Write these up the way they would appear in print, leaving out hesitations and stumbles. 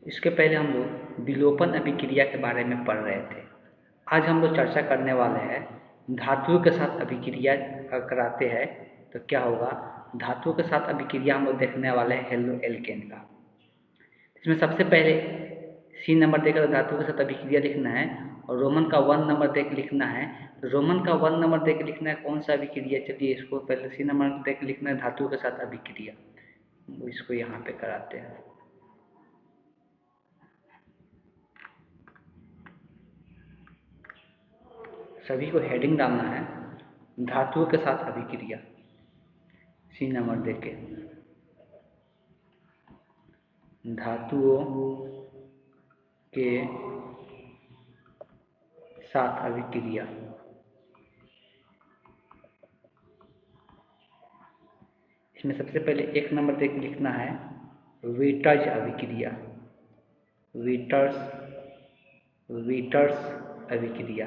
इसके पहले हम लोग विलोपन अभिक्रिया के बारे में पढ़ रहे थे। आज हम लोग चर्चा करने वाले हैं धातुओं के साथ अभिक्रिया कराते हैं तो क्या होगा। धातुओं के साथ अभिक्रिया हम लोग देखने वाले हैं हेलो एल्केन का। इसमें सबसे पहले सी नंबर देकर धातु के साथ अभिक्रिया लिखना है और रोमन का 1 नंबर देकर लिखना है। तो रोमन का 1 नंबर देकर लिखना है कौन सा अभिक्रिया, चलिए इसको पहले सी नंबर देकर लिखना है धातु के साथ अभिक्रिया। इसको यहाँ पे कराते हैं। सभी को हेडिंग डालना है धातुओं के साथ अभिक्रिया, सी नंबर देके धातुओं के साथ अभिक्रिया। इसमें सबसे पहले 1 नंबर देके लिखना है वीटर्स अभिक्रिया, वीटर्स अभिक्रिया।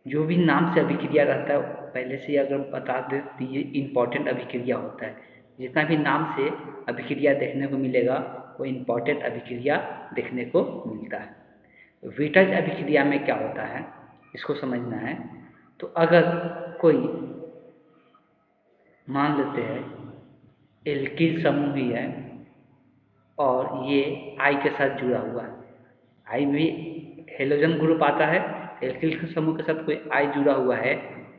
जो भी नाम से अभिक्रिया रहता है पहले से अगर बता दे तो ये इम्पॉर्टेंट अभिक्रिया होता है। जितना भी नाम से अभिक्रिया देखने को मिलेगा वो इम्पॉर्टेंट अभिक्रिया देखने को मिलता है। वीटर्स अभिक्रिया में क्या होता है इसको समझना है। तो अगर कोई मान लेते हैं एल्किल समूह ही है और ये आई के साथ जुड़ा हुआ है, आई भी हेलोजन ग्रुप आता है, एल्किल समूह के साथ कोई आई जुड़ा हुआ है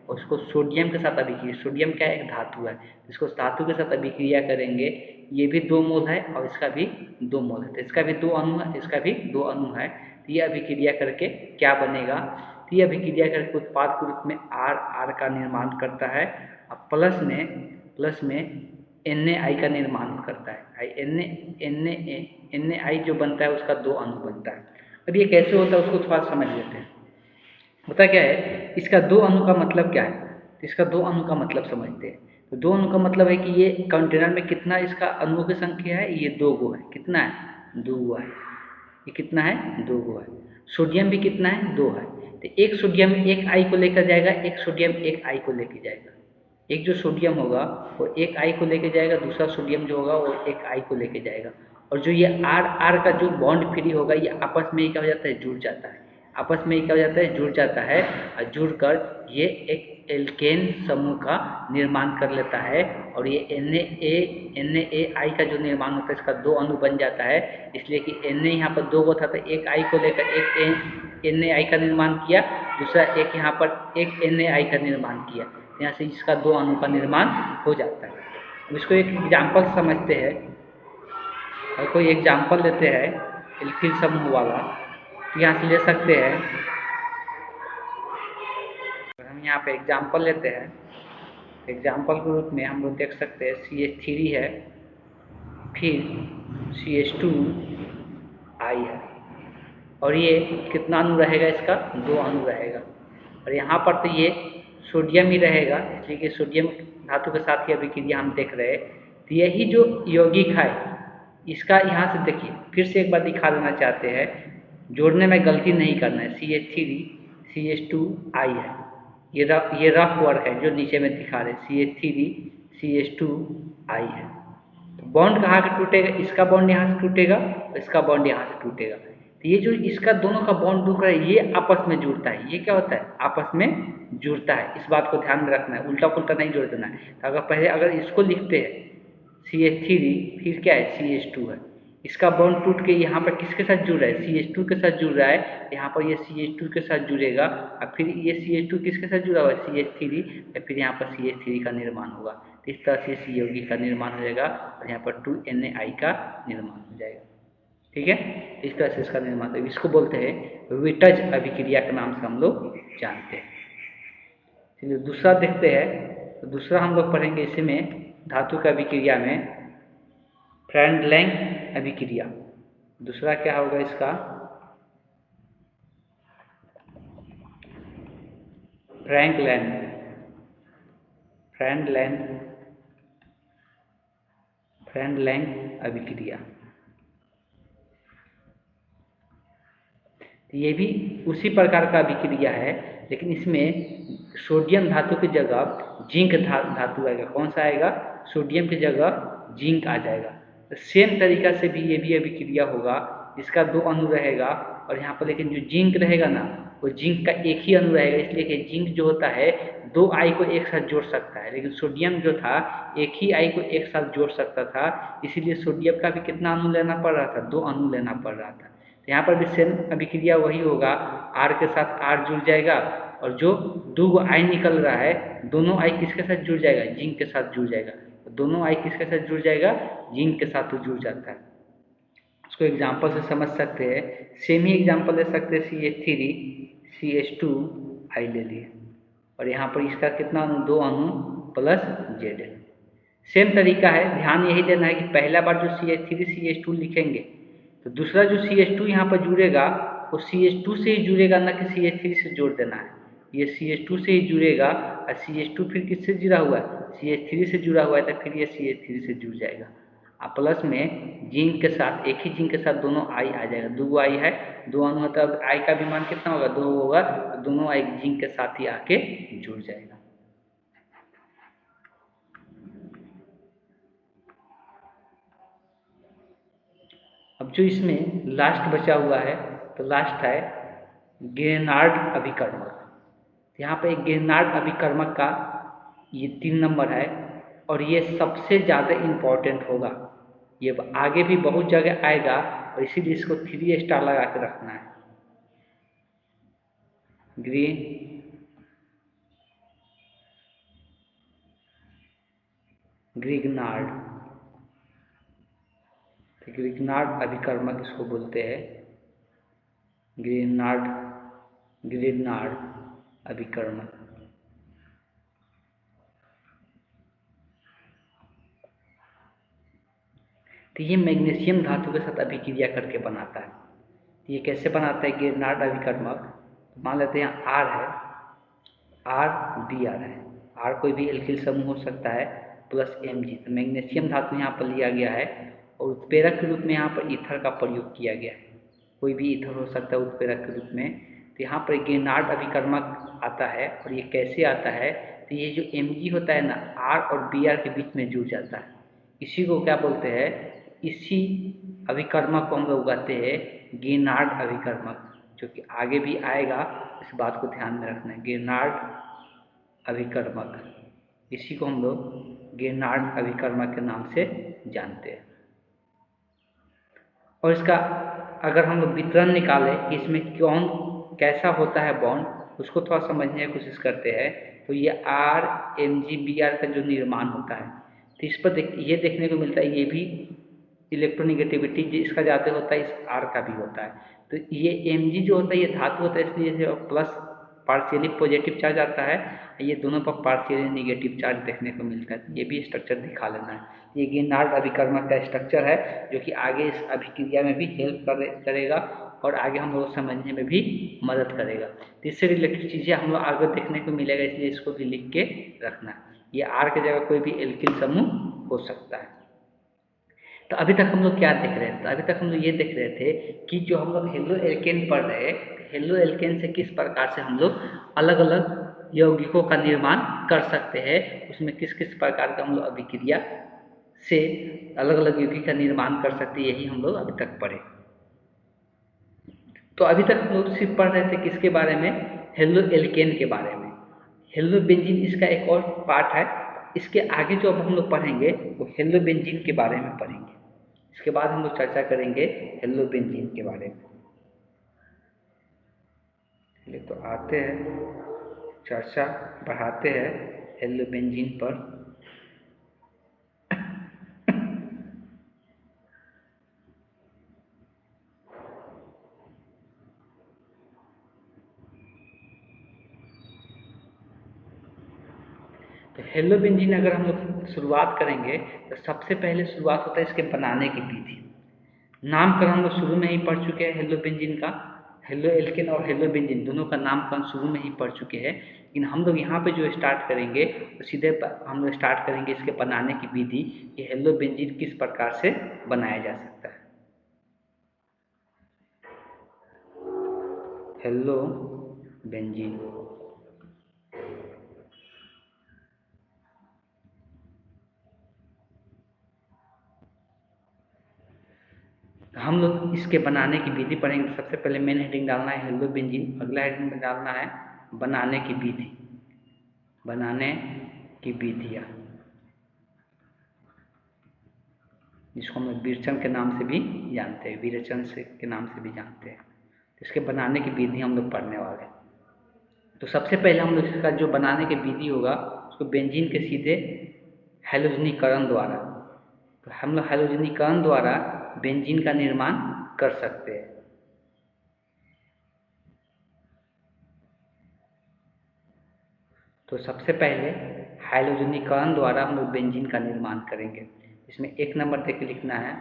और उसको सोडियम के साथ अभिक्रिया, सोडियम क्या है, एक धातु है, इसको धातु के साथ अभिक्रिया करेंगे। ये भी 2 मोल है और इसका भी 2 मोल है, तो इसका भी 2 अणु है, इसका भी 2 अणु है। तो ये अभिक्रिया करके क्या बनेगा, तो ये अभिक्रिया करके उत्पाद के रूप में आर का निर्माण करता है और प्लस में Na का निर्माण करता है। Na जो बनता है उसका 2 अणु बनता है। अब ये कैसे होता है उसको थोड़ा समझ लेते हैं। होता क्या है, इसका 2 अणु का मतलब क्या है, तो इसका 2 अणु का मतलब समझते हैं। तो 2 अणु का मतलब है कि ये कंटेनर में कितना इसका अणुओं की संख्या है, ये 2 गो है। कितना है, 2 गो है। ये कितना है, 2 गो है। सोडियम भी कितना है, 2 है। तो एक सोडियम एक आई को लेकर जाएगा, एक सोडियम एक आई को लेकर जाएगा। एक जो सोडियम होगा वो एक आई को लेके जाएगा, दूसरा सोडियम जो होगा वो एक आई को लेके जाएगा। और जो ये आर का जो बॉन्ड फ्री होगा ये आपस में ही क्या हो जाता है, जुड़ जाता है। आपस में ही क्या हो जाता है, जुड़ जाता है और जुड़कर ये एक एल्केन समूह का निर्माण कर लेता है। और ये Na का जो निर्माण होता है इसका 2 अणु बन जाता है। इसलिए कि Na यहाँ पर 2 गो था तो एक आई को लेकर एक Na का निर्माण किया, दूसरा एक यहाँ पर एक Na का निर्माण किया। यहाँ से इसका 2 अणु का निर्माण हो जाता है। अब इसको एक एग्जाम्पल समझते हैं और कोई एग्जाम्पल लेते हैं एल्किल समूह वाला, तो यहाँ से ले सकते हैं। हम यहाँ पे एग्जाम्पल लेते हैं, एग्जाम्पल के रूप में हम लोग देख सकते हैं CH3 है, फिर CH2I है और ये कितना अणु रहेगा, इसका 2 अणु रहेगा। और यहाँ पर तो ये सोडियम ही रहेगा, इसलिए कि सोडियम धातु के साथ ही अभिक्रिया हम देख रहे हैं। तो यही जो यौगिक है इसका यहाँ से देखिए फिर से एक बार दिखा देना चाहते हैं, जोड़ने में गलती नहीं करना है। CH3 CH2I है, ये रफ वर्क है जो नीचे में दिखा रहे CH3 CH2I है। तो बॉन्ड कहाँ से टूटेगा, इसका बॉन्ड यहाँ से टूटेगा और इसका बॉन्ड यहाँ से टूटेगा। तो ये जो इसका दोनों का बॉन्ड टूट रहा है ये आपस में जुड़ता है। ये क्या होता है, आपस में जुड़ता है। इस बात को ध्यान में रखना है, उल्टा पुल्टा नहीं जोड़ देना है। तो अगर पहले अगर इसको लिखते हैं CH3 फिर क्या है CH2 है, इसका बॉन्ड टूट के यहाँ पर किसके साथ जुड़ रहा है, CH2 के साथ जुड़ रहा है। यहाँ पर ये CH2 के साथ जुड़ेगा और फिर ये CH2 किसके साथ जुड़ा हुआ है, CH3, और फिर यहाँ पर CH3 का निर्माण होगा। तो इस तरह से इस यौगिक का निर्माण हो जाएगा और यहाँ पर 2Na का निर्माण हो जाएगा। ठीक है, इस तरह से इसका निर्माण होगा। इसको बोलते हैं विटर्स अभिक्रिया के नाम से हम लोग जानते हैं। चलिए दूसरा देखते हैं। तो दूसरा हम लोग पढ़ेंगे इसमें धातु का अभिक्रिया में फ्रेंडलैंग अभिक्रिया। दूसरा क्या होगा इसका, फ्रेंडलैंग अभिक्रिया। ये भी उसी प्रकार का अभिक्रिया है लेकिन इसमें सोडियम धातु की जगह जिंक धातु आएगा। कौन सा आएगा, सोडियम की जगह जिंक आ जाएगा। सेम तरीका से भी ये भी अभिक्रिया होगा, इसका 2 अणु रहेगा और यहाँ पर लेकिन जो जिंक रहेगा ना, वो जिंक का एक ही अणु रहेगा, इसलिए कि जिंक जो होता है 2 आई को एक साथ जोड़ सकता है, लेकिन सोडियम जो था एक ही आई को एक साथ जोड़ सकता था, इसीलिए सोडियम का भी कितना अणु लेना पड़ रहा था, 2 अणु लेना पड़ रहा था। तो यहाँ पर भी सेम अभिक्रिया वही होगा, आर के साथ आर जुड़ जाएगा और जो 2 आई निकल रहा है, दोनों आई किसके साथ जुड़ जाएगा, जिंक के साथ जुड़ जाएगा। दोनों आई किसके साथ जुड़ जाएगा, जिंक के साथ तो जुड़ जाता है। इसको एग्जाम्पल से समझ सकते हैं, सेम ही एग्जाम्पल ले सकते हैं, CH3 CH2 आई ले लिए और यहाँ पर इसका कितना अणु, 2 अणु प्लस जेड। सेम तरीका है, ध्यान यही देना है कि पहला बार जो CH3 CH2 लिखेंगे तो दूसरा जो CH2 यहाँ पर जुड़ेगा वो CH2 से ही जुड़ेगा, ना कि CH3 से जोड़ देना है। ये CH2 से ही जुड़ेगा और CH2 फिर किससे जुड़ा हुआ है, CH3 से जुड़ा हुआ है, तो फिर ये CH3 से जुड़ जाएगा। और प्लस में जिंक के साथ, एक ही जिंक के साथ दोनों आई आ जाएगा, 2 आई है, 2 अणु है, तो आई का भी मान कितना होगा, 2 होगा, तो दोनों आई जिंक के साथ ही आके जुड़ जाएगा। अब जो इसमें लास्ट बचा हुआ है, तो लास्ट है गेनार्ड अभिकर्मक। यहाँ पे एक गेनार्ड अभिकर्मक का ये 3 नंबर है और ये सबसे ज़्यादा इम्पोर्टेंट होगा, ये आगे भी बहुत जगह आएगा और इसीलिए इसको 3 स्टार लगा के रखना है। ग्रीन ग्रिग्नार्ड, ग्रिग्नार्ड अभिकर्मक इसको बोलते हैं, ग्रिग्नार्ड ग्रिग्नार्ड अभिकर्मक। तो ये मैग्नीशियम धातु के साथ अभिक्रिया करके बनाता है। तो ये कैसे बनाता है ग्रिग्नार्ड अभिकर्मक, मान लेते हैं आर है, आर बी आर है, आर कोई भी एल्किल समूह हो सकता है प्लस Mg, तो मैग्नीशियम धातु यहाँ पर लिया गया है और उत्प्रेरक के रूप में यहाँ पर ईथर का प्रयोग किया गया है, कोई भी ईथर हो सकता है उत्प्रेरक के रूप में। तो यहाँ पर गेनार्ड अभिकर्मक आता है और ये कैसे आता है, तो ये जो Mg होता है ना, आर और Br के बीच में जुड़ जाता है, इसी को क्या बोलते हैं, इसी अभिकर्मक को हम लोग कहते हैं गेनार्ड अभिकर्मक, जो कि आगे भी आएगा, इस बात को ध्यान में रखना है। गेनार्ड अभिकर्मक, इसी को हम लोग गेनार्ड अभिकर्मक के नाम से जानते हैं। और इसका अगर हम लोग वितरण निकालें कि इसमें कौन कैसा होता है बॉन्ड, उसको थोड़ा समझने की कोशिश करते हैं, तो ये आर Mg Br का जो निर्माण होता है, तो इस पर ये देखने को मिलता है, ये भी इलेक्ट्रोनिगेटिविटी इसका ज़्यादा होता है, इस आर का भी होता है। तो ये Mg जो होता है ये धातु होता है, इसलिए प्लस पार्शियली पॉजिटिव चार्ज आता है, ये दोनों पर पार्शियली नेगेटिव चार्ज देखने को मिलता है। ये भी स्ट्रक्चर दिखा लेना है, ये गेनार्ड अभिकर्मक का स्ट्रक्चर है जो कि आगे इस अभिक्रिया में भी हेल्प करेगा और आगे हम लोग समझने में भी मदद करेगा। तो इससे रिलेटेड चीज़ें हम लोग आगे देखने को मिलेगा, इसलिए इसको भी लिख के रखना। ये आर की जगह कोई भी एल्किल समूह हो सकता है। तो अभी तक हम लोग क्या देख रहे थे, तो अभी तक हम लोग ये देख रहे थे कि जो हम लोग हेलो एल्केन पढ़ रहे, हेलो एल्केन से किस प्रकार से हम लोग अलग अलग यौगिकों का निर्माण कर सकते हैं, उसमें किस किस प्रकार का हम लोग अभिक्रिया से अलग अलग यौगिक का निर्माण कर सकते हैं, यही हम लोग अभी तक पढ़े। तो अभी तक हम लोग सिर्फ पढ़ रहे थे किसके बारे में, हेलो एल्केन के बारे में। हेलो बेंजीन इसका एक और पार्ट है, इसके आगे जो अब हम लोग पढ़ेंगे वो हेलो बेंजीन के बारे में पढ़ेंगे। इसके बाद हम लोग चर्चा करेंगे हेलो बेंजीन के बारे में। चलिए तो आते हैं, चर्चा बढ़ाते हैं हेलो बेंजीन पर। तो हेलो बेंजीन अगर हम लोग शुरुआत करेंगे तो सबसे पहले शुरुआत होता है इसके बनाने की विधि। नामकरण हम लोग शुरू में ही पढ़ चुके हैं हेलो बेंजीन का, हेलो एल्केन और हेलो बेंजीन दोनों का नामकरण शुरू में ही पढ़ चुके हैं, लेकिन हम लोग यहाँ पे जो स्टार्ट करेंगे तो सीधे हम लोग स्टार्ट करेंगे इसके बनाने की विधि कि हेलो बेंजीन किस प्रकार से बनाया जा सकता है। हेलो बेंजीन, हम लोग इसके बनाने की विधि पढ़ेंगे। सबसे पहले मेन हेडिंग डालना है हेलो बेंजीन, अगला हेडिंग में डालना है बनाने की विधि, बनाने की विधियाँ, जिसको हम विरेचन के नाम से भी जानते हैं, विरेचन से के नाम से भी जानते हैं। तो इसके बनाने की विधि हम लोग पढ़ने वाले हैं। तो सबसे पहले हम लोग इसका जो बनाने की विधि होगा उसको बेंजीन के सीधे हैलोजनीकरण द्वारा, तो हम लोग हैलोजनीकरण द्वारा बेंजीन का निर्माण कर सकते हैं। तो सबसे पहले हैलोजनीकरण द्वारा हम लोग बेंजीन का निर्माण करेंगे। इसमें 1 नंबर देख के लिखना है,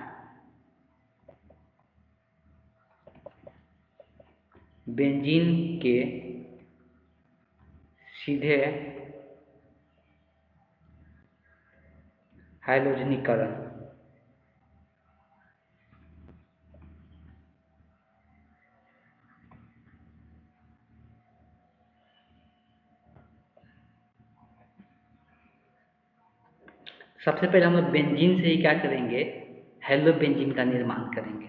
बेंजीन के सीधे हैलोजनीकरण। सबसे पहले हम लोग बेंजीन से ही क्या करेंगे, हेलो बेंजीन का निर्माण करेंगे।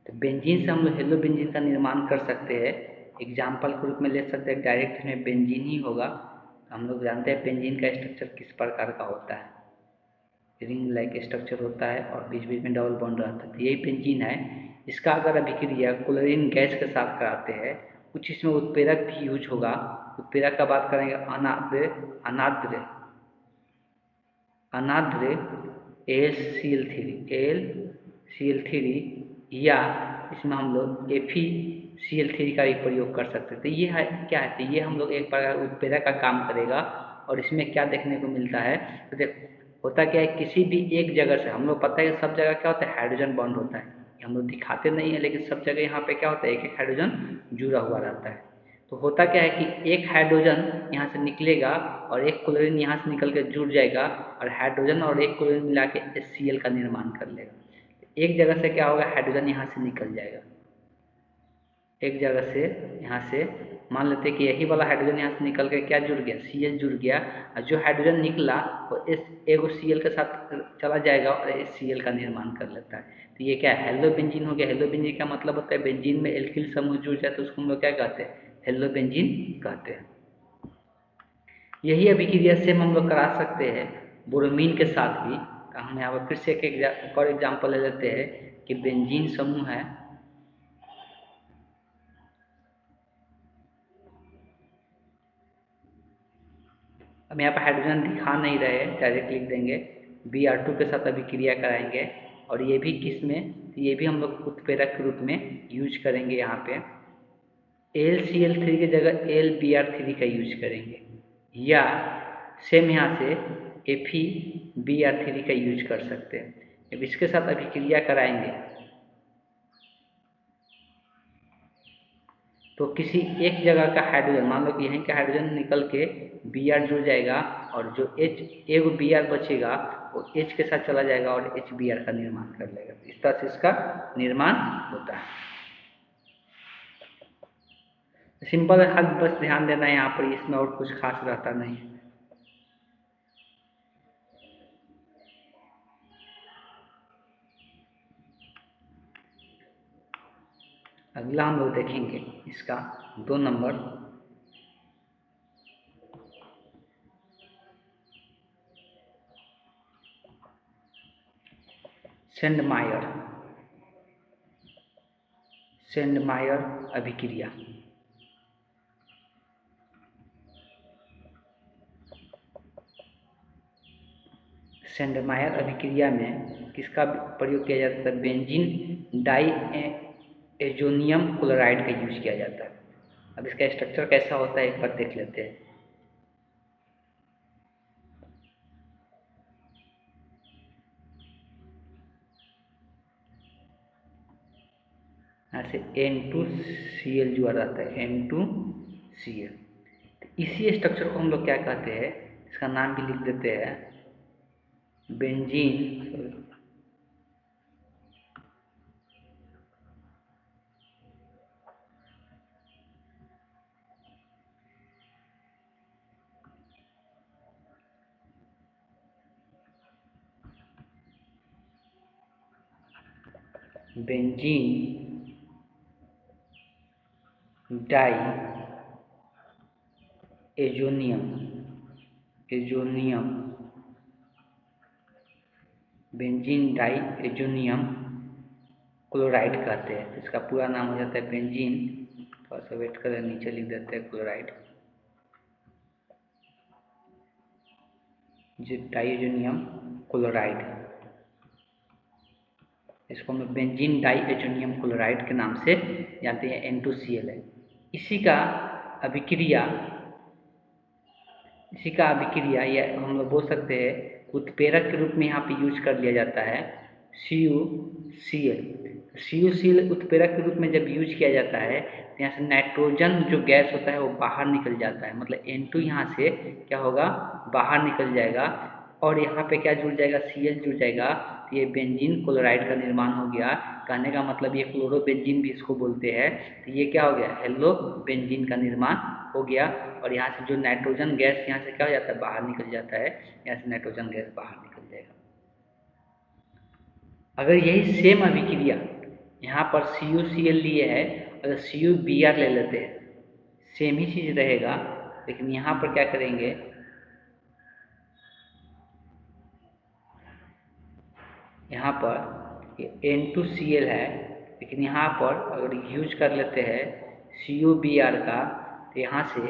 तो बेंजीन से हम लोग हेलो बेंजीन का निर्माण कर सकते हैं। एग्जाम्पल के रूप में ले सकते हैं, डायरेक्ट इसमें बेंजीन ही होगा। हम लोग जानते हैं बेंजीन का स्ट्रक्चर किस प्रकार का होता है, रिंग लाइक स्ट्रक्चर होता है और बीच बीच में डबल बॉन्ड रहता है। तो यही बेंजीन है। इसका अगर अभिक्रिया क्लोरीन गैस के साथ कराते हैं, कुछ इसमें उत्प्रेरक भी यूज होगा। उत्प्रेरक का बात करेंगे अनाद्र अनाद्र अनाद्र AlCl3 या इसमें हम लोग FeCl3 का भी प्रयोग कर सकते हैं। तो ये है क्या है, तो ये हम लोग एक प्रकार उत्प्रेरक का काम करेगा। और इसमें क्या देखने को मिलता है, तो देख होता क्या है, किसी भी एक जगह से हम लोग पता है कि सब जगह क्या होता है, हाइड्रोजन बॉन्ड होता है। हम लोग दिखाते नहीं है, लेकिन सब जगह यहाँ पे क्या होता है, एक एक हाइड्रोजन जुड़ा हुआ रहता है। तो होता क्या है कि एक हाइड्रोजन यहाँ से निकलेगा और एक क्लोरीन यहाँ से निकल के जुड़ जाएगा और हाइड्रोजन और एक क्लोरीन मिला के HCl का निर्माण कर लेगा। एक जगह से क्या होगा, हाइड्रोजन यहाँ से निकल जाएगा। एक जगह से यहाँ से मान लेते हैं कि यही वाला हाइड्रोजन यहाँ से निकल के क्या जुड़ गया, Cl जुड़ गया, और जो हाइड्रोजन निकला वो एगो Cl के साथ चला जाएगा और HCl का निर्माण कर लेता है। तो ये क्या है, हेलो बेंजीन हो गया। हेलो बेंजीन का मतलब होता है बेंजीन में एल्किल समूह जुड़ जाए तो उसको हम लोग क्या कहते हैं, हेलो बेंजीन कहते हैं। यही अभिक्रिया सेम हम लोग करा सकते हैं ब्रोमीन के साथ भी। हम यहाँ पर फिर से एक और एग्जाम्पल ले लेते हैं कि बेंजीन समूह है, अब यहाँ पर हाइड्रोजन दिखा नहीं रहे, डायरेक्ट लिख देंगे, Br2 के साथ अभिक्रिया कराएंगे। और ये भी किस में, ये भी हम लोग उत्प्रेरक के रूप में यूज करेंगे। यहाँ पे AlCl3 की जगह AlBr3 का यूज करेंगे, या सेम यहाँ से FeBr3 का यूज कर सकते हैं। अब इसके साथ अभिक्रिया कराएंगे तो किसी एक जगह का हाइड्रोजन, मान लो कि यहीं का हाइड्रोजन निकल के Br जुड़ जाएगा और जो एगो Br बचेगा वो H के साथ चला जाएगा और HBr का निर्माण कर लेगा। इस तरह से इसका निर्माण होता है। सिंपल है, खाली बस ध्यान देना है यहाँ पर, इसमें और कुछ खास रहता नहीं। अगला हम लोग देखेंगे इसका 2 नंबर, सेंडमायर अभिक्रिया। सेंडमायर अभिक्रिया में किसका प्रयोग किया जाता है, बेंजीन डाई एजोनियम क्लोराइड का यूज किया जाता है। अब इसका स्ट्रक्चर कैसा होता है एक बार देख लेते हैं। यहाँ से N2Cl जुआ रहता है, N2Cl। तो इसी स्ट्रक्चर को हम लोग क्या कहते हैं, इसका नाम भी लिख देते हैं, benzene benzene diazonium benzene diazonium chloride कहते हैं। इसका पूरा नाम हो जाता है बेंजीन, थोड़ा सा वेट करें, नीचे लिख देते हैं क्लोराइड, डाइएजोनियम क्लोराइड। इसको हम बेंजीन डाइएजोनियम क्लोराइड के नाम से जानते हैं, N2Cl है। इसी का अभिक्रिया या हम लोग बोल सकते हैं उत्प्रेरक के रूप में यहाँ पे यूज कर लिया जाता है CuCl। CuCl उत्प्रेरक के रूप में जब यूज किया जाता है तो यहाँ से नाइट्रोजन जो गैस होता है वो बाहर निकल जाता है, मतलब N2 यहाँ से क्या होगा, बाहर निकल जाएगा और यहाँ पे क्या जुड़ जाएगा, Cl जुड़ जाएगा, तो ये बेंजीन क्लोराइड का निर्माण हो गया। कहने का मतलब ये क्लोरोबेंजीन भी इसको बोलते हैं। तो ये क्या हो गया, हेलो बेंजीन का निर्माण हो गया। और यहाँ से जो नाइट्रोजन गैस यहाँ से क्या हो जाता है, बाहर निकल जाता है, यहाँ से नाइट्रोजन गैस बाहर निकल जाएगा। अगर यही सेम अभिक्रिया यहाँ पर CuCl लिए है, अगर CuBr ले लेते हैं, सेम ही चीज़ रहेगा, लेकिन यहाँ पर क्या करेंगे, यहाँ पर ये N2Cl है, लेकिन यहाँ पर अगर यूज कर लेते हैं CuBr का, तो यहाँ से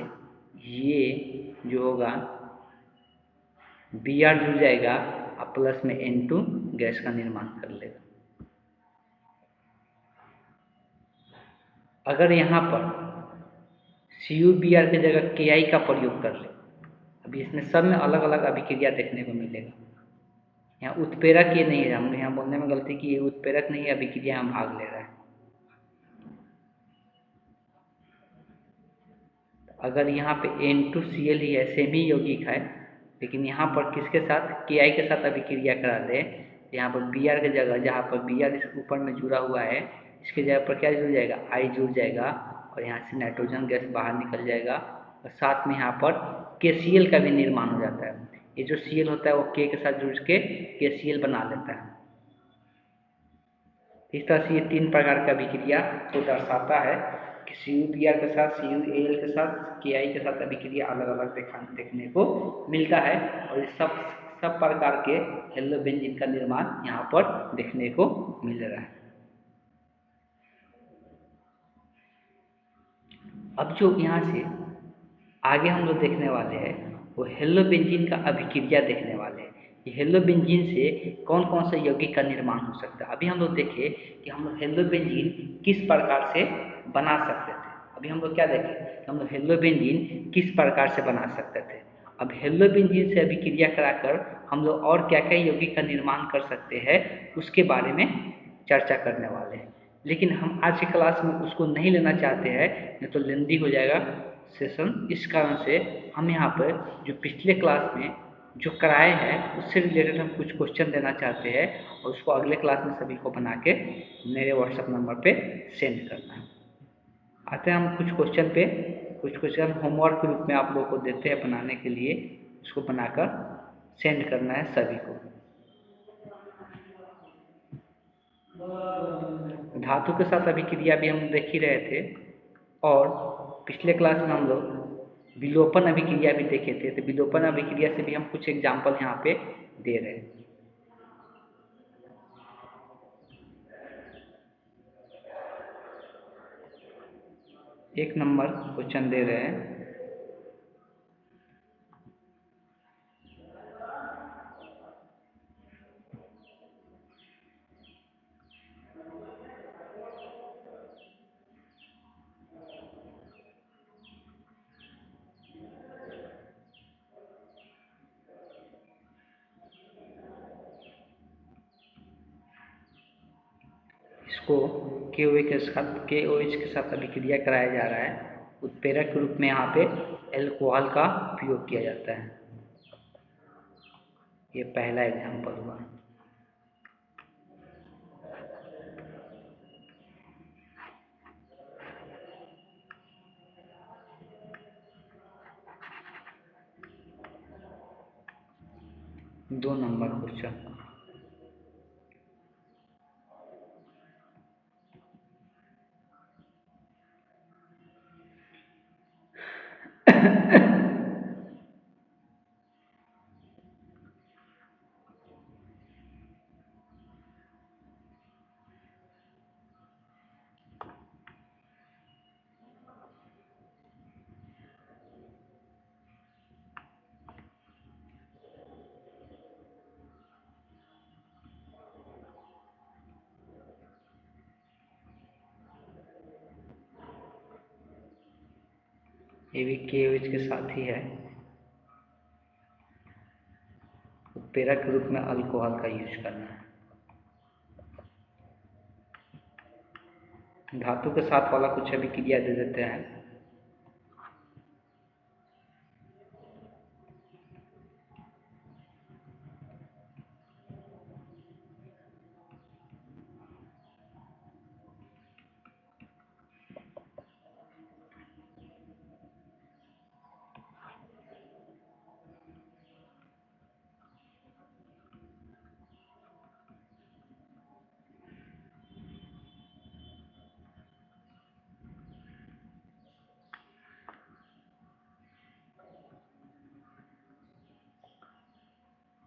ये जो होगा Br जुड़ जाएगा और प्लस में N2 गैस का निर्माण कर लेगा। अगर यहाँ पर CuBr की जगह Ki का प्रयोग कर ले, अभी इसमें सब में अलग अलग अभिक्रिया देखने को मिलेगा। यहाँ उत्प्रेरक ये नहीं है, हमने यहाँ बोलने में गलती की, ये उत्प्रेरक नहीं है, अभिक्रिया में भाग ले रहा है। अगर यहाँ पे N2Cl ही है, सेम ही यौगिक है, लेकिन यहाँ पर किसके साथ, Ki के साथ अभिक्रिया करा दे, यहाँ पर Br की जगह, जहाँ पर Br इस ऊपर में जुड़ा हुआ है, इसके जगह पर क्या जुड़ जाएगा, I जुड़ जाएगा और यहाँ से नाइट्रोजन गैस बाहर निकल जाएगा और साथ में यहाँ पर KCl का भी निर्माण हो जाता है। ये जो Cl होता है वो K के साथ जुड़ के KCl बना लेता है। इस तरह से ये 3 प्रकार का अभिक्रिया को दर्शाता है कि CuBr के साथ, CuAl के साथ, Ki के साथ अभिक्रिया अलग अलग देखने को मिलता है। और इस सब प्रकार के हेलोबेंजीन का निर्माण यहाँ पर देखने को मिल रहा है। अब जो यहाँ से आगे हम लोग देखने वाले हैं वो हेलोबेंजीन का अभिक्रिया देखने वाले हैं। ये हेलोबेंजीन से कौन कौन से यौगिक का निर्माण हो सकता है। अभी हम लोग देखें कि हम लोग हेलोबेंजीन किस प्रकार से बना सकते थे। अभी हम लोग क्या देखें, हम लोग हेलोबेंजीन किस प्रकार से बना सकते थे। अब हेलोबेंजीन से अभिक्रिया कराकर हम लोग और क्या क्या यौगिक का निर्माण कर सकते हैं उसके बारे में चर्चा करने वाले हैं। लेकिन हम आज की क्लास में उसको नहीं लेना चाहते हैं, नहीं तो लेंदी हो जाएगा सेशन। इस कारण से हम यहाँ पर जो पिछले क्लास में जो कराए हैं उससे रिलेटेड हम कुछ क्वेश्चन देना चाहते हैं और उसको अगले क्लास में सभी को बना के मेरे व्हाट्सएप नंबर पे सेंड करना है। आते हैं हम कुछ क्वेश्चन होमवर्क के रूप में आप लोग को देते हैं बनाने के लिए, उसको बनाकर सेंड करना है सभी को। धातु के साथ अभिक्रिया भी हम देख ही रहे थे और पिछले क्लास में हम लोग विलोपन अभिक्रिया भी देखे थे, तो विलोपन अभिक्रिया से भी हम कुछ एग्जाम्पल यहाँ पे दे रहे हैं। एक नंबर क्वेश्चन दे रहे हैं, इसको KOH के साथ अभिक्रिया कराया जा रहा है। उत्प्रेरक के रूप में यहाँ पे एल्कोहल का उपयोग किया जाता है। ये पहला एग्जाम्पल हुआ। दो नंबर क्वेश्चन, ये भी KOH के साथ ही है। पैरा के रूप में अल्कोहल का यूज करना है। धातु के साथ वाला कुछ अभिक्रिया दे देते हैं।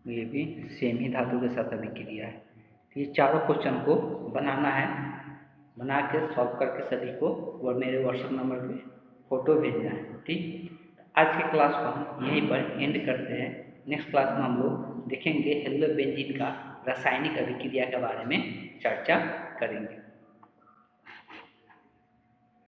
ये भी सेम ही धातु के साथ अभिक्रिया है। ये चारों क्वेश्चन को बनाना है, बना के सॉल्व करके सभी को और मेरे व्हाट्सएप नंबर पे फ़ोटो भेजना है। ठीक, आज के क्लास को हम यहीं पर एंड करते हैं। नेक्स्ट क्लास में हम लोग देखेंगे हेलोबेंजीन का रासायनिक अभिक्रिया के बारे में चर्चा करेंगे।